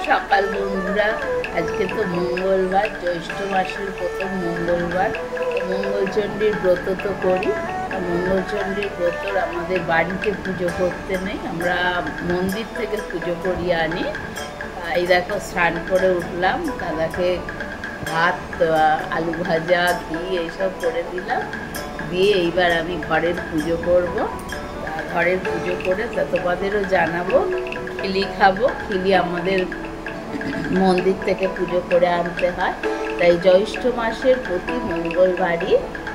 সকাল বন্ধুরা। আজকে তো মঙ্গলবার, জ্যৈষ্ঠ মাসের প্রথম মঙ্গলবার। মঙ্গলচণ্ডীর ব্রত তো করি। মঙ্গলচণ্ডীর ব্রতর আমাদের বাড়িতে পুজো করতে নেই, আমরা মন্দির থেকে পুজো করিয়ে আনি। এই দেখো স্নান করে উঠলাম, দাদাকে ভাত, আলু ভাজা, ঘি এইসব করে দিলাম, দিয়ে এইবার আমি ঘরের পুজো করব। ঘরের পুজো করে তা তোমাদেরও জানাবো। খিলি খাবো, খিলি আমাদের মন্দির থেকে পুজো করে আনতে হয়। তাই জ্যৈষ্ঠ মাসের প্রতি মঙ্গলবারই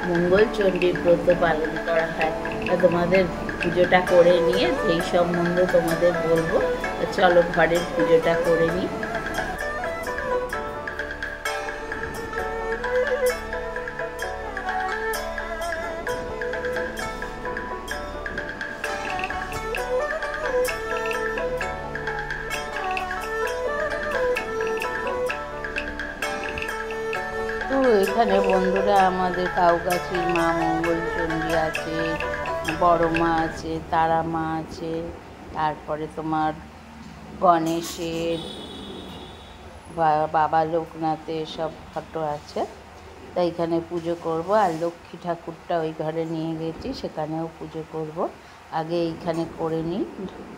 মঙ্গলচণ্ডীর ব্রত পালন করা হয়। তা তোমাদের পুজোটা করে নিয়ে সেই সম্বন্ধে তোমাদের বলবো। চলো ঘরের পুজোটা করে নিই। তো এখানে বন্ধুরা আমাদের কাউগাছির মা মঙ্গলচণ্ডী আছে, বড় মা আছে, তারা মা আছে, তারপরে তোমার গণেশের, বাবা লোকনাথের সব ফটো আছে। তাই এখানে পুজো করব। আর লক্ষ্মী ঠাকুরটা ওই ঘরে নিয়ে গেছি, সেখানেও পুজো করব। আগে এইখানে করে নিই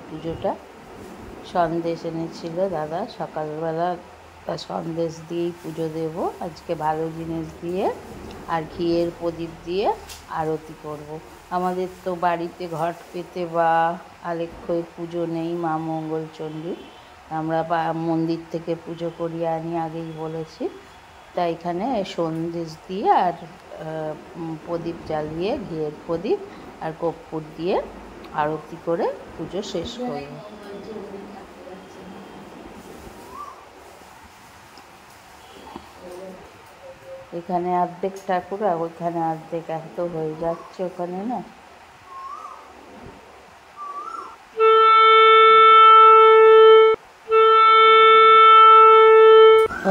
পুজোটা। সন্দেশ এনেছিল দাদা সকালবেলা, সন্দেশ দিয়েই পুজো দেব আজকে, ভালো জিনিস দিয়ে। আর ঘিয়ের প্রদীপ দিয়ে আরতি করব। আমাদের তো বাড়িতে ঘট পেতে বা আলেখ্যই পুজো নেই মা মঙ্গলচণ্ডী, আমরা মন্দির থেকে পুজো করিয়ে আনি, আগেই বলেছি। তাই এখানে সন্দেশ দিয়ে আর প্রদীপ জ্বালিয়ে, ঘিয়ের প্রদীপ আর কর্পূর দিয়ে আরতি করে পুজো শেষ করব। এখানে অর্ধেক ঠাকুর আর ওইখানে অর্ধেক, এত হয়ে যাচ্ছে ওখানে না।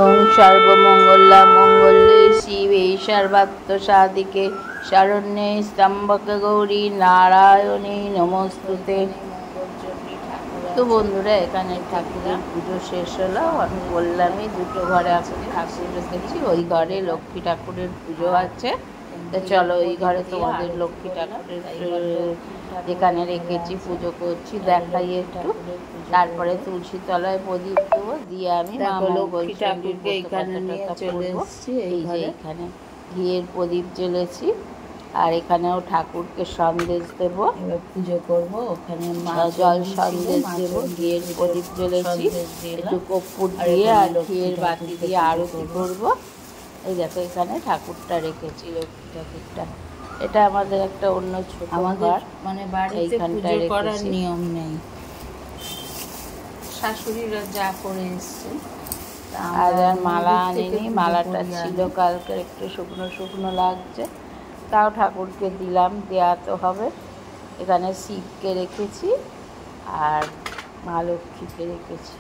ওম সর্বমঙ্গলা মঙ্গলে শিবে সর্বার্থ সাধিকে শরণ্যে ত্র্যম্বকে গৌরী নারায়ণী নমস্তুতে। তো বন্ধুরা এখানে ঠাকুরের পুজো শেষ হলো। আমি বললামই দুটো ঘরে এখন ঠাকুর রেখেছি, ওই ঘরে লক্ষ্মী ঠাকুরের পুজো আছে। তো চলো ওই ঘরে তোমাদের লক্ষ্মী ঠাকুরের যেখানে রেখেছি পুজো করছি দেখাই একটু। তারপরে তুলসী তলায় প্রদীপ দেবো, দিয়ে আমি লক্ষ্মী ঠাকুরকে এখানে নিয়ে চলে এসেছি। এই যে এখানে ঘিয়ের প্রদীপ জ্বেলেছি, আর এখানেও ঠাকুরকে সন্দেশ দেব, এবার পুজো করব। ওখানে জল সন্দেশ দেব, ঘিয়ের প্রদীপ জ্বেলেছি, একটু কর্পূর দিয়ে আর ঘিয়ের বাতি দিয়ে আরতি করব। এই দেখো এখানে ঠাকুরটা রেখেছি, লক্ষ্মী ঠাকুরটা। এটা আমাদের একটা অন্য ছোট ঘর, মানে বাড়িতে পুজো করার নিয়ম নেই, শাশুড়িরা যা করে এসছে। আর মালা আনিনি, মালাটা ছিল কালকে, একটু শুকনো শুকনো লাগছে, তাও ঠাকুরকে দিলাম, দেওয়া তো হবে। এখানে শিবকে রেখেছি আর মা লক্ষ্মীকে রেখেছি।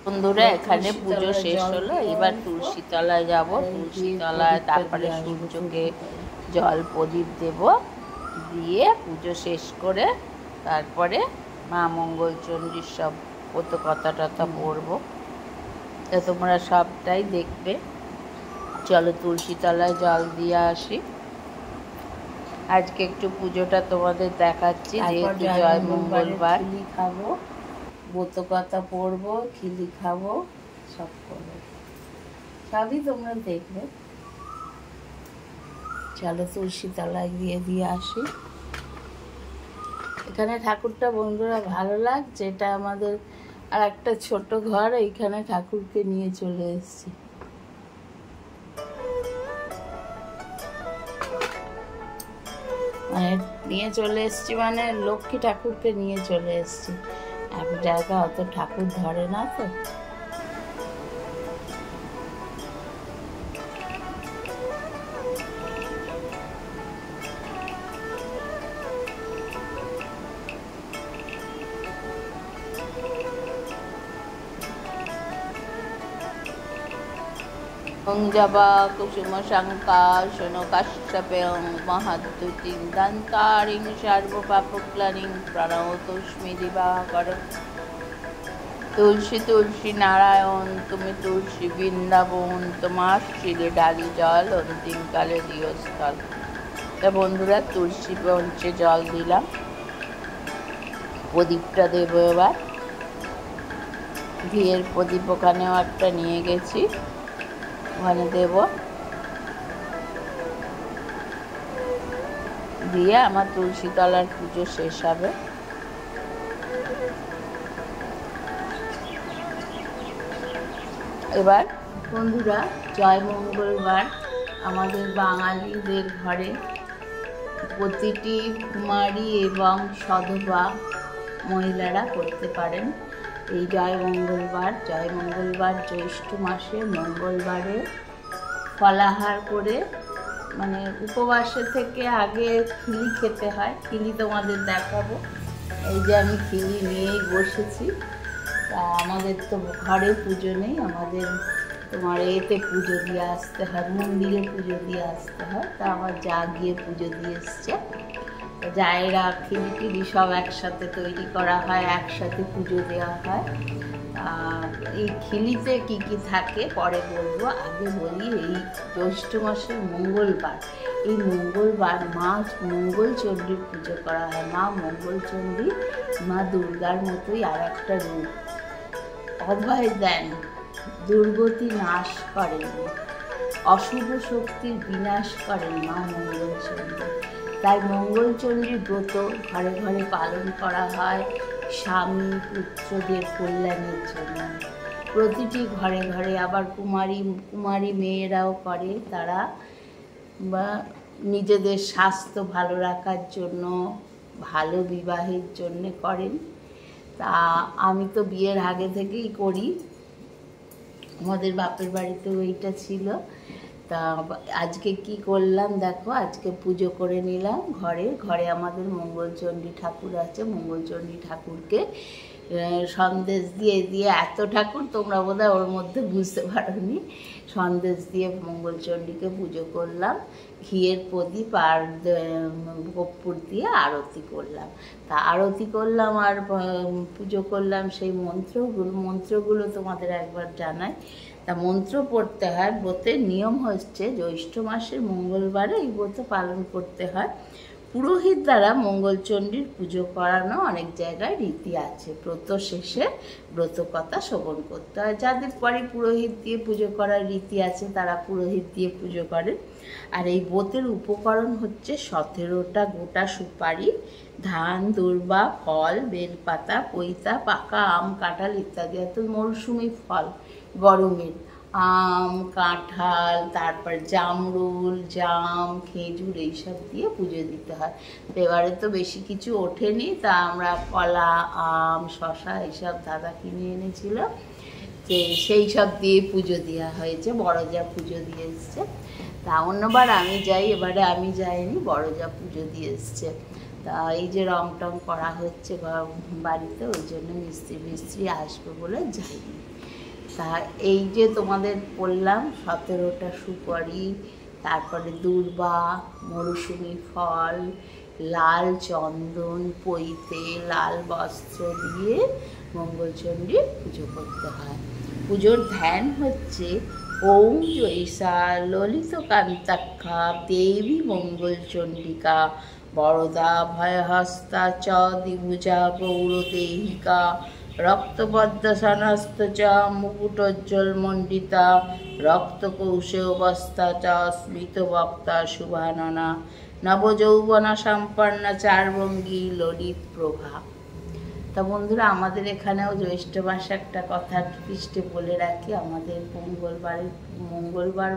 বন্ধুরা এখানে পুজো শেষ হলো, এবার তুলসী তলায় যাব। তুলসী তলায় তারপরে সূর্যকে জল প্রদীপ দেব, দিয়ে পুজো শেষ করে তারপরে মা মঙ্গলচণ্ডীর সব কত কথা টথা পড়বো। তা তোমরা সবটাই দেখবে। চলো তুলসী তলায় জল দিয়ে আসি। আজকে একটু পুজোটা তোমাদের দেখাচ্ছি, যেহেতু জয় মঙ্গলবার। খাবো ব্রতকথা পড়বো, খিলি খাবো, সব করবো, সবই তোমরা দেখবে। চলো তুলসী তলায় গিয়ে দিয়ে আসি। এখানে ঠাকুরটা বন্ধুরা ভালো লাগছে, এটা আমাদের আর একটা ছোট ঘর, এইখানে ঠাকুরকে নিয়ে চলে এসেছি। মানে নিয়ে চলে এসেছি মানে লক্ষ্মী ঠাকুরকে নিয়ে চলে এসেছি। এক জায়গা অত ঠাকুর ধরে না তো। জবা কুসুম শঙ্কাশন কাশ্যপেয়ং মহাদ্যুতিং দন্তারিং সর্বপাপক্লানিং প্রণতোস্মি দিবাকর। তুলসী তুলসী নারায়ণ, তুমি তুলসী বৃন্দাবন, তোমার শিলে ডালি জল অন্তিমকালে দিও স্থল। তা বন্ধুরা তুলসী পঞ্চে জল দিলাম, প্রদীপটা দেবো এবার। ঘিয়ের প্রদীপ ওখানেও একটা নিয়ে গেছি, ওখানে দেব। দিয়ে আমার তুলসী তলার পুজো শেষ হবে। এবার বন্ধুরা জয় মঙ্গলবার আমাদের বাঙালিদের ঘরে প্রতিটি কুমারী এবং সধবা মহিলারা করতে পারেন এই জয় মঙ্গলবার জ্যৈষ্ঠ মাসে মঙ্গলবারে ফলাহার করে, মানে উপবাসে থেকে আগে খিলি খেতে হয়। খিলি তোমাদের দেখাবো, এই যে আমি খিলি নিয়েই বসেছি। তা আমাদের তো ঘরে পুজো নেই, আমাদের তোমার এতে পুজো দিয়ে আসতে হয়, মন্দিরে পুজো দিয়ে আসতে হয়। তা আমার যা গিয়ে পুজো দিয়ে এসছে, জায়েরা খিলি টিলি সব একসাথে তৈরি করা হয়, একসাথে পুজো দেওয়া হয়। এই খিলিতে কি কি থাকে পরে বলবো, আগে বলি এই জ্যৈষ্ঠ মাসের মঙ্গলবার, এই মঙ্গলবার মা মঙ্গলচণ্ডীর পুজো করা হয়। মা মঙ্গলচণ্ডী মা দুর্গার মতোই আর একটা রূপ, অভয় দেন, দুর্গতি নাশ করেন, অশুভ শক্তির বিনাশ করেন মা মঙ্গলচণ্ডী। তাই মঙ্গলচণ্ডীর ব্রত ঘরে ঘরে পালন করা হয় স্বামী পুত্রদের কল্যাণের জন্য। প্রতিটি ঘরে ঘরে আবার কুমারী মেয়েরাও করে, তারা বা নিজেদের স্বাস্থ্য ভালো রাখার জন্য, ভালো বিবাহের জন্যে করেন। তা আমি তো বিয়ের আগে থেকেই করি, আমাদের বাপের বাড়িতেও এইটা ছিল। তা আজকে কি করলাম দেখো, আজকে পুজো করে নিলাম ঘরে আমাদের মঙ্গলচণ্ডী ঠাকুর আছে। মঙ্গলচণ্ডী ঠাকুরকে সন্দেশ দিয়ে এত ঠাকুর তোমরা বোধহয় ওর মধ্যে বুঝতে পারোনি, সন্দেশ দিয়ে মঙ্গলচণ্ডীকে পুজো করলাম, ঘিয়ের প্রদীপ আর কর্পূর দিয়ে আরতি করলাম। তা আরতি করলাম আর পুজো করলাম, সেই মন্ত্রগুলো তোমাদের একবার জানাই। তা মন্ত্র পড়তে হয়। ব্রতের নিয়ম হচ্ছে জ্যৈষ্ঠ মাসের মঙ্গলবারে এই ব্রত পালন করতে হয়। পুরোহিত দ্বারা মঙ্গলচণ্ডীর পুজো করানো অনেক জায়গায় রীতি আছে। ব্রত শেষে ব্রতকথা শ্রবণ করতে হয়। যাদের পরে পুরোহিত দিয়ে পুজো করার রীতি আছে তারা পুরোহিত দিয়ে পুজো করেন। আর এই ব্রতের উপকরণ হচ্ছে 17টা গোটা সুপারি, ধান, দূর্বা, ফল, বেলপাতা, পৈতা, পাকা আম, কাঁঠাল ইত্যাদি। এত মরশুমি ফল গরমের, আম, কাঁঠাল, তারপর জামরুল, জাম, খেজুর এইসব দিয়ে পুজো দিতে হয়। এবারে তো বেশি কিছু ওঠেনি, তা আমরা কলা, আম, শশা এইসব দাদা কিনে এনেছিল, যে সেই সব দিয়ে পুজো দেওয়া হয়েছে। বড় যা পুজো দিয়ে এসছে। তা অন্যবার আমি যাই, এবারে আমি যাইনি, বড় যা পুজো দিয়ে এসছে। তা এই যে রং টং করা হচ্ছে বাড়িতে, ওই জন্য মিস্ত্রি আসবে বলে যাইনি। তা এই যে তোমাদের বললাম 17টা সুপারি, তারপরে দূর্বা, মরশুমি ফল, লাল চন্দন, পৈতে, লাল বস্ত্র দিয়ে মঙ্গলচণ্ডীর পুজো করতে হয়। পুজোর ধ্যান হচ্ছে ওম জৈসা ললিত কান্তাক্ষা দেবী মঙ্গলচণ্ডিকা বরদা ভয়হস্তা চ দ্বিভুজা গৌরদেহিকা রক্তপদ্মসনস্ত চ মুকুটোজ্জ্বলমণ্ডিতা রক্তকৌশেয়বস্তা চ স্মিতবক্তা শুভাননা নবযৌবনা সম্পন্ন চারভঙ্গী ললিত প্রভা। তা বন্ধুরা, আমাদের এখানেও জ্যৈষ্ঠ মাসে একটা কথা পৃষ্ঠে বলে রাখি, আমাদের মঙ্গলবার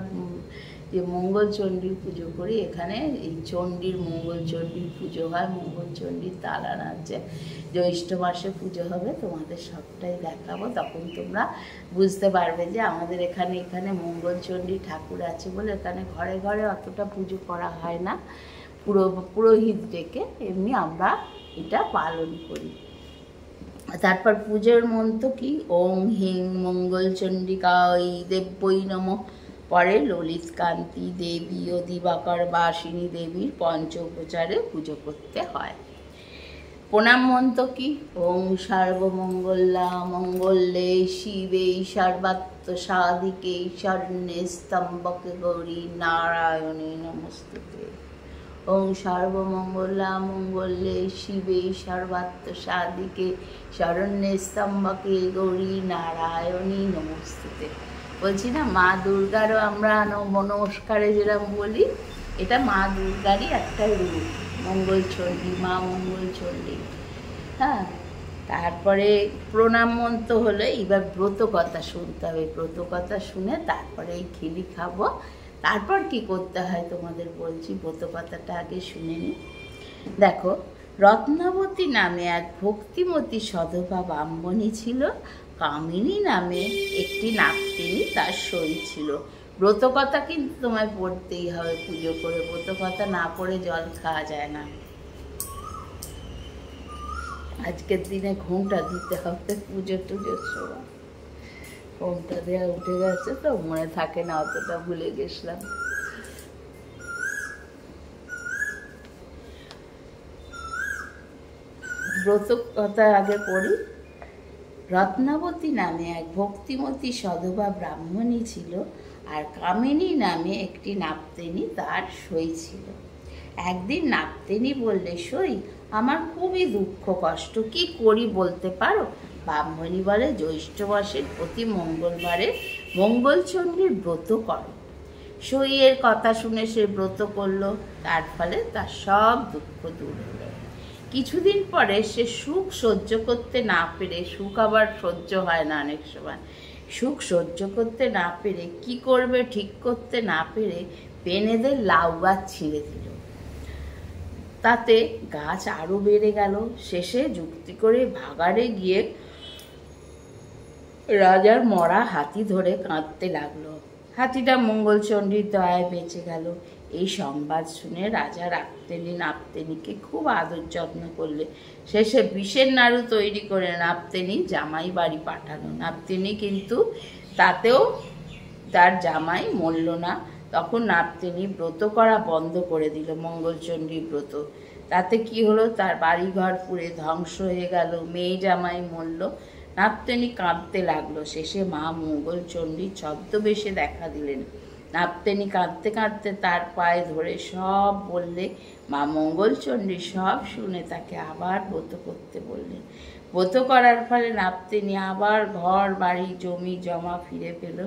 যে মঙ্গলচণ্ডীর পুজো করি, এখানে এই চণ্ডীর মঙ্গলচণ্ডীর পুজো হয়, মঙ্গলচণ্ডীর তালান আছে, জ্যৈষ্ঠ মাসে পুজো হবে, তোমাদের সবটাই দেখাবো, তখন তোমরা বুঝতে পারবে যে আমাদের এখানে মঙ্গলচণ্ডী ঠাকুর আছে বলে এখানে ঘরে ঘরে অতটা পুজো করা হয় না, পুরোহিত ডেকে এমনি আমরা এটা পালন করি। তারপর পুজোর মন্ত্র কি? ওং হিং মঙ্গলচণ্ডিকায় দেব্যই নমঃ। পরে ললিত কান্তি দেবী ও দিবাকর বাসিনী দেবীর পঞ্চোপচারে পুজো করতে হয়। প্রণাম মন্ত্র কি? ওং সর্বমঙ্গলা মঙ্গলে শিবে সর্বাত্ম সাধিকে শরণ্যে স্তম্ভকে গৌরী নারায়ণী নমস্তুতে। ওং সর্বমঙ্গলা মঙ্গলে শিবে সর্বাত্ম সাধিকে শরণ্যে স্তম্ভকে গৌরী নারায়ণী নমস্তুতে। বলছি না, মা দুর্গারও আমরা নমস্কারে যেরকম বলি, এটা মা দুর্গারই একটা রূপ, মঙ্গলচণ্ডী, মা মঙ্গলচণ্ডী। হ্যাঁ, তারপরে প্রণাম মন্ত্র হলো, এবার ব্রত কথা শুনতে হবে, ব্রত কথা শুনে তারপরে এই খিলি খাবো। তারপর কি করতে হয় তোমাদের বলছি, ব্রত কথাটা আগে শুনে নিই। দেখো, রত্নাবতী নামে এক ভক্তিমতী সধবা ব্রাহ্মণী ছিল, কামিনী নামে একটি নাগিনী তার সই ছিল। ব্রতকথা কিন্তু তোমায় পড়তেই হবে পুজো করে, ব্রতকথা না পড়ে জল খাওয়া যায় না। আজকের দিনে ঘুমটা দিতে হবে পুজোর সময়, ঘুমটা দেওয়া উঠে গেছে তো মনে থাকে না, অতটা ভুলে গেছিলাম। ব্রত কথা আগে পড়ি। রত্নাবতী নামে এক ভক্তিমতী সধবা ব্রাহ্মণী ছিল, আর কামিনী নামে একটি নাগিনী তার সই ছিল। একদিন নাগিনী বললে, সই, আমার খুবই দুঃখ কষ্ট, কি করি বলতে পারো? ব্রাহ্মণী বলে, জ্যৈষ্ঠ মাসের প্রতি মঙ্গলবারে মঙ্গলচণ্ডীর ব্রত করো। সই এর কথা শুনে সে ব্রত করলো, তার ফলে তার সব দুঃখ দূর হলো। কিছুদিন পরে সে সুখ সহ্য করতে না পেরে, সুখ আবার সহ্য হয় না অনেক সময়, সুখ সহ্য করতে না পেরে কি করবে ঠিক করতে না পেরে পেনেদের লাউ গাছ ছিঁড়ে দিল। তাতে গাছ আরো বেড়ে গেল। শেষে যুক্তি করে ভাগাড়ে গিয়ে রাজার মরা হাতি ধরে কাঁদতে লাগলো। হাতিটা মঙ্গলচণ্ডীর দয়ায় বেঁচে গেল। এই সংবাদ শুনে রাজা নাগিনীকে খুব আদর যত্ন করলে। শেষে বিষের নাড়ু তৈরি করে নাগিনী জামাই বাড়ি পাঠালো। নাগিনী কিন্তু তাতেও তার জামাই মরল না। তখন নাগিনী ব্রত করা বন্ধ করে দিল, মঙ্গলচণ্ডী ব্রত। তাতে কি হলো, তার বাড়িঘর পুড়ে ধ্বংস হয়ে গেল, মেয়ে জামাই মরল। নাগিনী কাঁদতে লাগলো। শেষে মা মঙ্গলচণ্ডী ছদ্মবেশে দেখা দিলেন। নাগিনী কাঁদতে কাঁদতে তার পায়ে ধরে সব বললে। মা মঙ্গলচণ্ডী সব শুনে তাকে আবার ব্রত করতে বললেন। ব্রত করার ফলে নাগিনী আবার ঘর বাড়ি জমি জমা ফিরে পেল,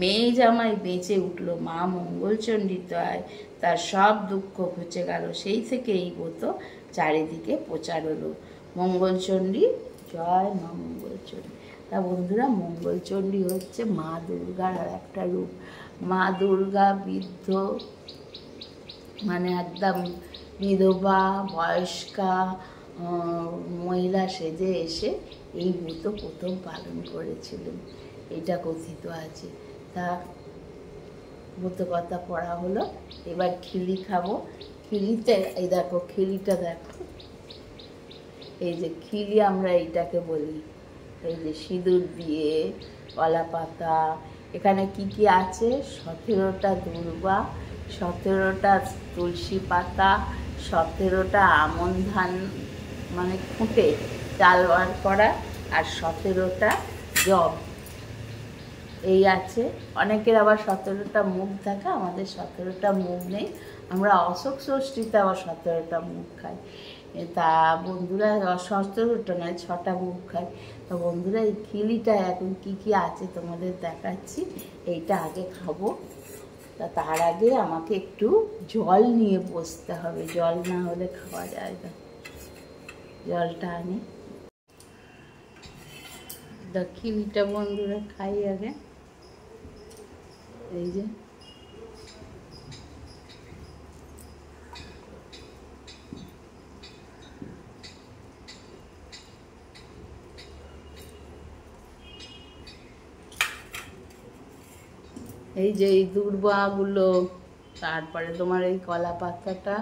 মেয়ে জামাই বেঁচে উঠল। মা মঙ্গলচণ্ডীর দয়ায় তার সব দুঃখ ঘুচে গেল। সেই থেকে এই ব্রত চারিদিকে প্রচার হলো। মঙ্গলচণ্ডী জয় মা মঙ্গলচণ্ডী। তা বন্ধুরা, মঙ্গলচণ্ডী হচ্ছে মা দুর্গার আর একটা রূপ। মা দুর্গা বৃদ্ধ, মানে একদম বিধবা বয়স্কা মহিলা সেজে এসে এই ব্রত প্রথম পালন করেছিলেন, এটা কথিত আছে। তা ব্রত কথা পড়া হলো, এবার খিলি খাবো। খিলিতে এই দেখো, খিলিটা দেখো, এই যে খিলি আমরা এইটাকে বলি, এই যে সিঁদুর দিয়ে কলা পাতা, এখানে কি কি আছে, 17টা দুর্বা, 17টা তুলসী পাতা, 17টা আমন ধান মানে খুঁটে চাল বার করা, আর 17টা জব এই আছে। অনেকের আবার 17টা মুখ থাকে, আমাদের 17টা মুখ নেই। আমরা অশোক ষষ্ঠীতে আবার 17টা মুখ খাই। তা বন্ধুরা 17টা নয় 6টা মুখ খায়। তো বন্ধুরা এই খিলিটা এখন কি কি আছে তোমাদের দেখাচ্ছি। এইটা আগে খাবো, তা তার আগে আমাকে একটু জল নিয়ে বসতে হবে, জল না হলে খাওয়া যায় না। জলটা আনি, খিলিটা বন্ধুরা খাই আগে। এই যে এই দূর্বাগুলো, তারপরে তোমার এই কলা পাতাটা,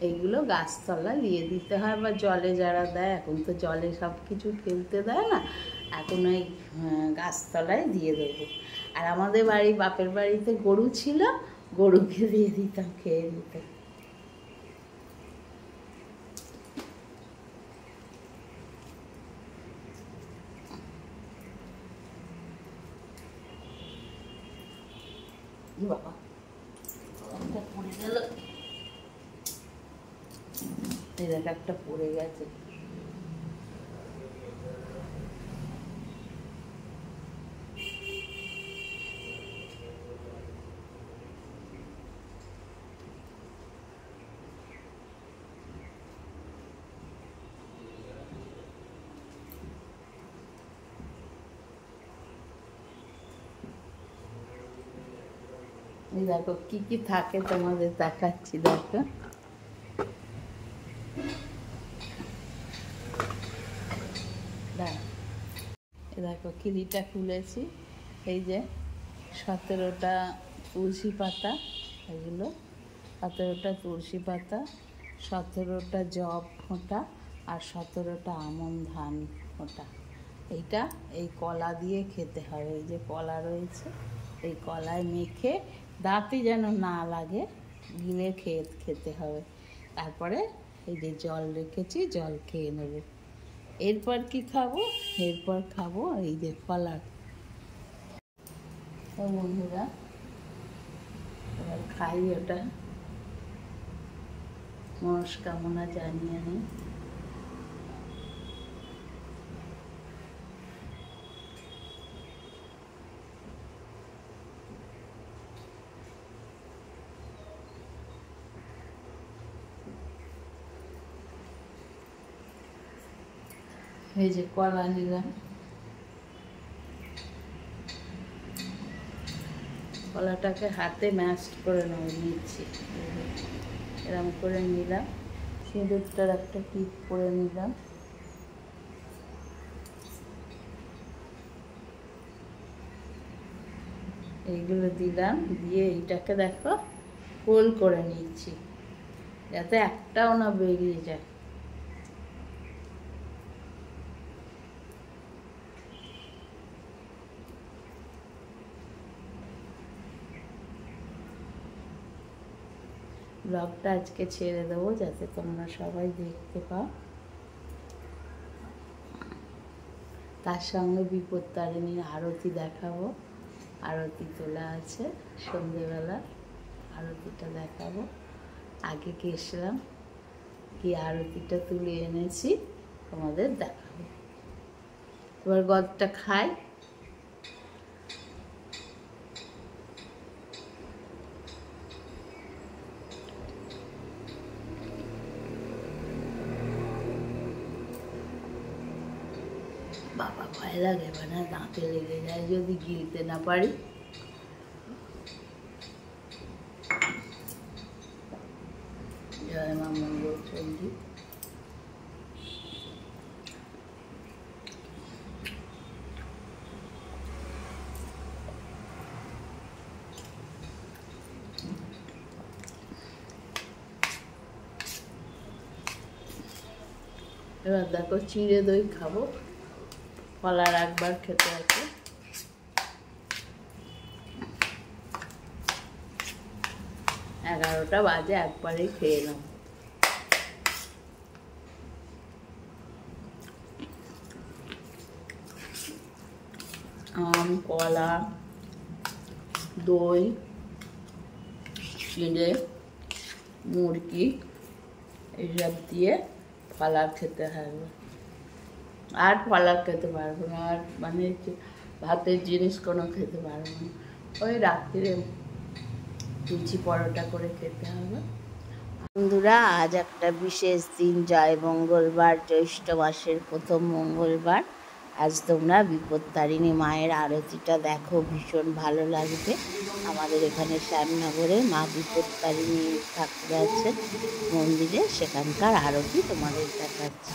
এইগুলো গাছতলা দিয়ে দিতে হয়, বা জলে যারা দেয়, এখন তো জলে সব কিছু ফেলতে দেয় না, এখন ওই গাছতলায় দিয়ে দেবো। আর আমাদের বাড়ি বাপের বাড়িতে গরু ছিল, গরুকে দিয়ে দিতাম, খেয়ে দিতাম। বাবা পড়ে গেল, এই দেখ একটা পড়ে গেছে। এই দেখো কি কি থাকে তোমাদের দেখাচ্ছি, দেখো। এই দেখো খিলিটা খুলেছি, এই যে 17টা তুলসী পাতা, এগুলো 17টা তুলসী পাতা, 17টা জব ফোঁটা, আর 17টা আমন ধান ফোঁটা। এইটা এই কলা দিয়ে খেতে হবে। এই যে কলা রয়েছে, এই কলায় মেখে দাঁতে যেন না লাগে, গিলে খেতে হবে। তারপরে এই যে জল রেখেছি, জল খেয়ে নেব। এরপর কি খাবো? এরপর খাবো এই যে কলা। তো বন্ধুরা এবার খাই, ওটা মনস্কামনা জানিয়ে নিই। এই যে কলা নিলাম, কলাটাকে হাতে ম্যাশ করে নিচ্ছি, এরকম করে নিলাম। সিঁদুরটার একটা টিপ করে নিলাম। এইগুলো দিলাম, দিয়ে এইটাকে দেখো গোল করে নিচ্ছি, যাতে একটাও না বেরিয়ে যায়। ব্লগটা আজকে ছেড়ে দেবো, যাতে তোমরা সবাই দেখতে পাও। তার সঙ্গে বিপত্তারিণীর আরতি দেখাবো, আরতি তোলা আছে সন্ধেবেলা, আরতিটা দেখাবো। আগে গেছিলাম, কি আরতিটা তুলে এনেছি তোমাদের দেখাবো। এবার গদটা খাই। বাবা ভয় লাগে, মানে দাঁতে লেগে যায় যদি গিলতে না পারি। জয় মা মঙ্গল চণ্ডী। এবার দেখো চিঁড়ে দই খাবো, কলার একবার খেতে আছে। এগারোটা বাজে, একবারেই খেয়ে নাও। আম, কলা, দই, চিঁড়ে, মুরগি এইসব দিয়ে ফালার খেতে হবে, আর ফালার খেতে পারবো না, আর মানে ভাতের জিনিস কোনো খেতে পারবো না। ওই রাত্রিরে লুচি পরোটা করে খেতে হবে। বন্ধুরা, আজ একটা বিশেষ দিন, জয় মঙ্গলবার, জ্যৈষ্ঠ মাসের প্রথম মঙ্গলবার। আজ তোমরা বিপত্তারিণী মায়ের আরতিটা দেখো, ভীষণ ভালো লাগবে। আমাদের এখানে শ্যামনগরে মা বিপত্তারিণী ঠাকুর আছেন মন্দিরে, সেখানকার আরতি তোমাদের দেখাচ্ছি।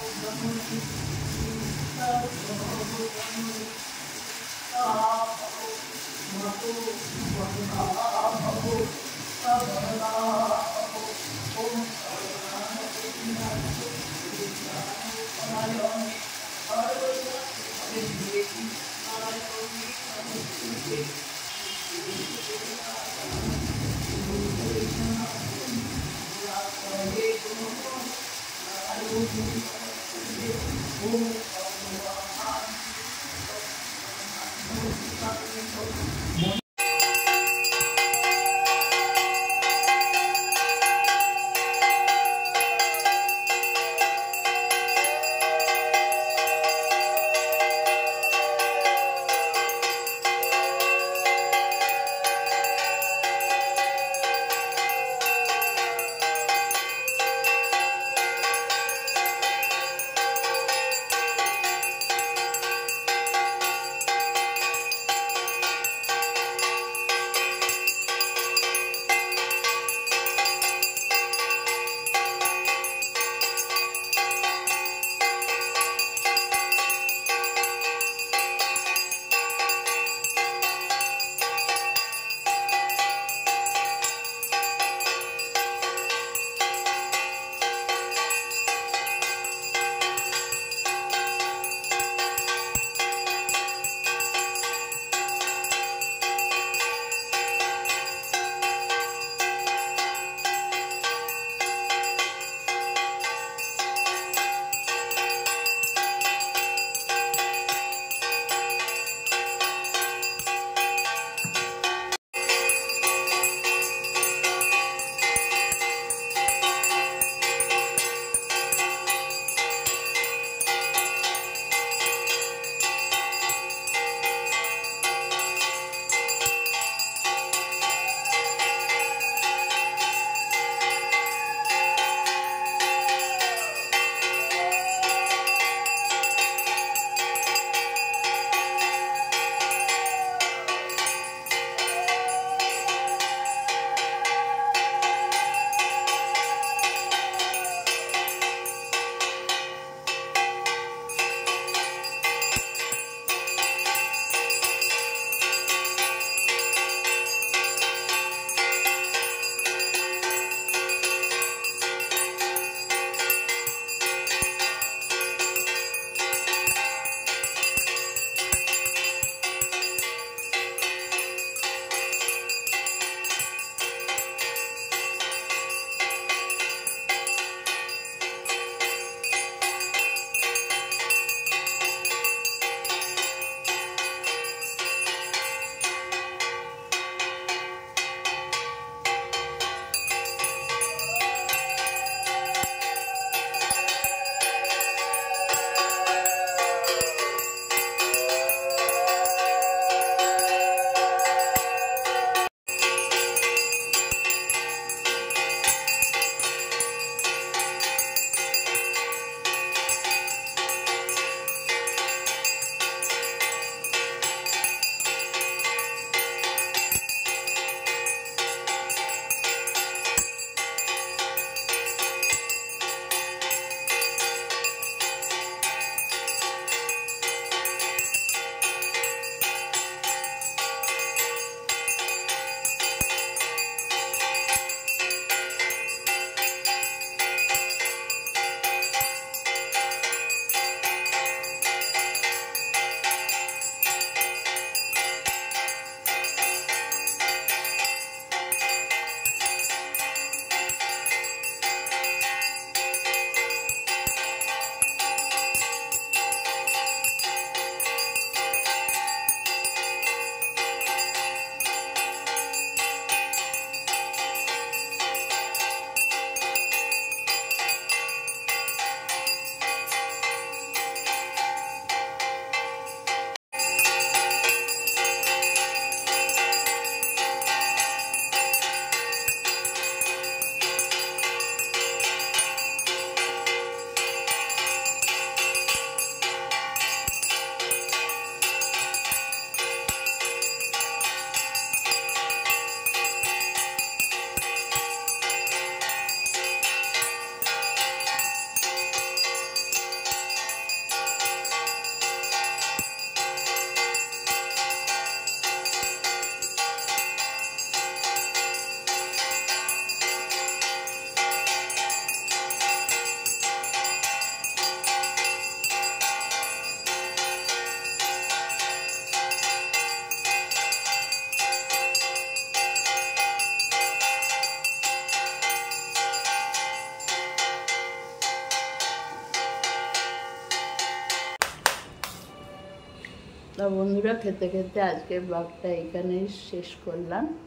তা বন্ধুরা, খেতে খেতে আজকের ব্লগটা এখানেই শেষ করলাম।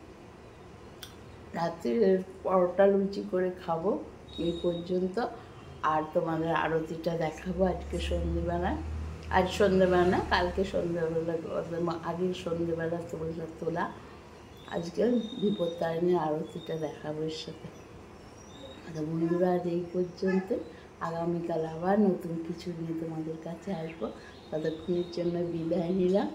রাত্রে পরোটা লুচি করে খাবো এই পর্যন্ত। আর তোমাদের আরতিটা দেখাবো আজকে সন্ধ্যেবেলা। আজ সন্ধ্যেবেলা না, কালকে সন্ধ্যেবেলা, আগের সন্ধ্যেবেলা তোলা। আজকে বিপত্তারিণীর আরতিটা দেখাবো এর সাথে। তো বন্ধুরা, আজ এই পর্যন্ত। আগামীকাল আবার নতুন কিছু নিয়ে তোমাদের কাছে আসবো। ততক্ষণের জন্য বিদায় নিলাম।